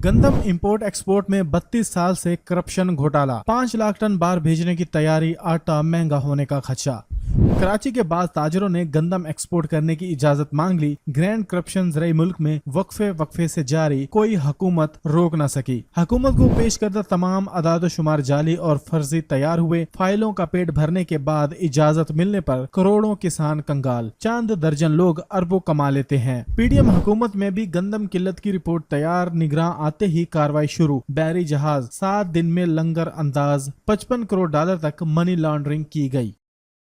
गंदम import export में 32 साल से करप्शन घोटाला, 5 लाख टन बाहर भेजने की तैयारी, आटा महंगा होने का खदशा। कराची के बाद ताजरों ने गंदम एक्सपोर्ट करने की इजाजत मांग ली। ग्रैंड करप्शन ज़राई मुल्क में वक्फे से जारी, कोई हुकूमत रोक न सकी। हुकूमत को पेश करदा तमाम अदाद शुमार जाली और फर्जी तैयार हुए। फाइलों का पेट भरने के बाद इजाजत मिलने पर करोड़ों किसान कंगाल, चंद दर्जन लोग अरबों कमा लेते हैं। पीडीएम हुकूमत में भी गंदम किल्लत की रिपोर्ट तैयार, निगरान आते ही कार्रवाई शुरू। बहरी जहाज 7 दिन में लंगर अंदाज, 55 करोड़ डॉलर तक मनी लॉन्ड्रिंग की गई।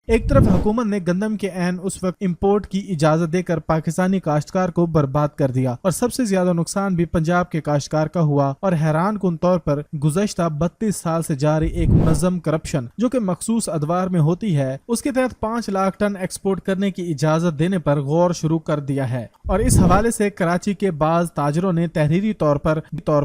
एक तरफ हुकूमत ने गंदम के ऐन उस वक्त इंपोर्ट की इजाजत देकर पाकिस्तानी काश्तकार को बर्बाद कर दिया और सबसे ज्यादा नुकसान भी पंजाब के काश्तकार का हुआ। और हैरान कुन तौर पर गुज़श्ता 32 साल से जारी एक मुनज़्ज़म करप्शन जो कि मखसूस अदवार में होती है, उसके तहत 5 लाख टन एक्सपोर्ट करने की इजाजत देने पर गौर शुरू कर दिया है। और इस हवाले से कराची के बाज़ ताजरों ने तहरीरी तौर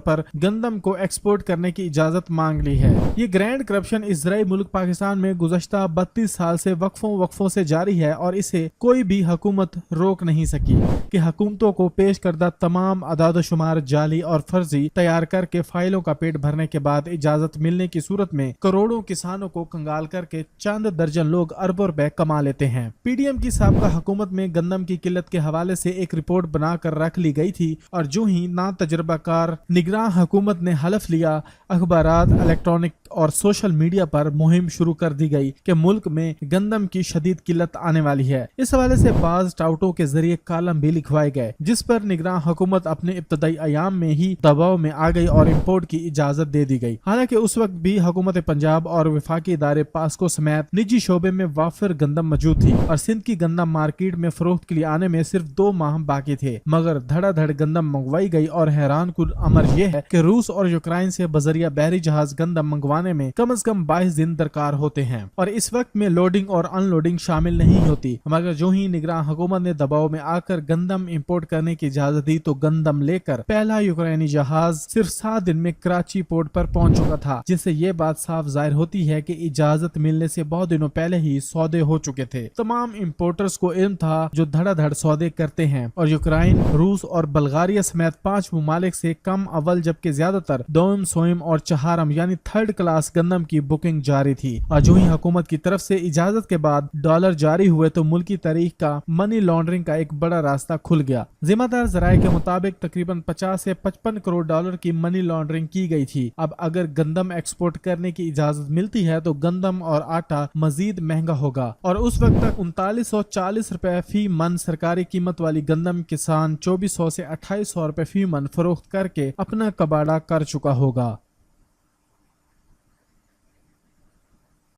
पर गंदम को एक्सपोर्ट करने की इजाजत मांग ली है। ये ग्रैंड करप्शन इजराइल मुल्क पाकिस्तान में गुज़श्ता 32 साल से वक्फों से जारी है और इसे कोई भी हुकूमत रोक नहीं सकी कि हुकूमतों को पेश करदा तमाम अदाद शुमार जाली और फर्जी तैयार करके फाइलों का पेट भरने के बाद इजाजत मिलने की सूरत में करोड़ों किसानों को कंगाल करके चंद दर्जन लोग अरबों रुपए कमा लेते हैं। पीडीएम की साबका हुकूमत में गंदम की किल्लत के हवाले से एक रिपोर्ट बनाकर रख ली गई थी और जो ही ना तजर्बाकार निगरान हुकूमत ने हलफ लिया, अखबारात, इलेक्ट्रॉनिक और सोशल मीडिया पर मुहिम शुरू कर दी गई कि मुल्क में गंदम की शदीद किल्लत आने वाली है। इस हवाले से बाज टाउटों के जरिए कालम भी लिखवाए गए जिस पर निगरान हुकूमत अपने इब्तदाई अयाम में ही दबाव में आ गई और इंपोर्ट की इजाजत दे दी गई। हालांकि उस वक्त भी हुकूमत पंजाब और वफाकी इदारे पास्को समेत निजी शोबे में वाफिर गंदम मौजूद थी और सिंध की गंदम मार्केट में फरोख्त के लिए आने में सिर्फ 2 माह बाकी थे, मगर धड़ाधड़ गंदम मंगवाई गई। और हैरान कुन अमर यह है कि रूस और यूक्रेन से बजरिया बहरी जहाज गंदम मंगवाने में कम से कम 22 दिन दरकार होते हैं और इस वक्त में लोडिंग और अनलोडिंग शामिल नहीं होती। मगर जो ही निगरान हुकूमत ने दबाव में आकर गंदम इंपोर्ट करने की इजाजत दी तो गंदम लेकर पहला यूक्रेनी जहाज सिर्फ 7 दिन में कराची पोर्ट पर पहुंच चुका था, जिससे ये बात साफ जाहिर होती है कि इजाजत मिलने से बहुत दिनों पहले ही सौदे हो चुके थे। तमाम इंपोर्टर्स को इल्म था जो धड़ाधड़ सौदे करते हैं और यूक्रेन, रूस और बल्गारिया समेत 5 ममालिक से कम अव्वल जबकि ज्यादातर दोम, सोइम और चहारम यानी 3rd क्लास गंदम की बुकिंग जारी थी। और जो ही हुकूमत की तरफ से इजाजत के बाद डॉलर जारी हुए तो मुल्की तारीख का मनी लॉन्ड्रिंग का एक बड़ा रास्ता खुल गया। जिम्मेदार जराये के मुताबिक तकरीबन 50 से 55 करोड़ डॉलर की मनी लॉन्ड्रिंग की गई थी। अब अगर गंदम एक्सपोर्ट करने की इजाजत मिलती है तो गंदम और आटा मजीद महंगा होगा और उस वक्त तक 3940 रुपए फी मन सरकारी कीमत वाली गंदम किसान 2400 से 2800 रुपए फी मन फरोख्त करके अपना कबाड़ा कर चुका होगा।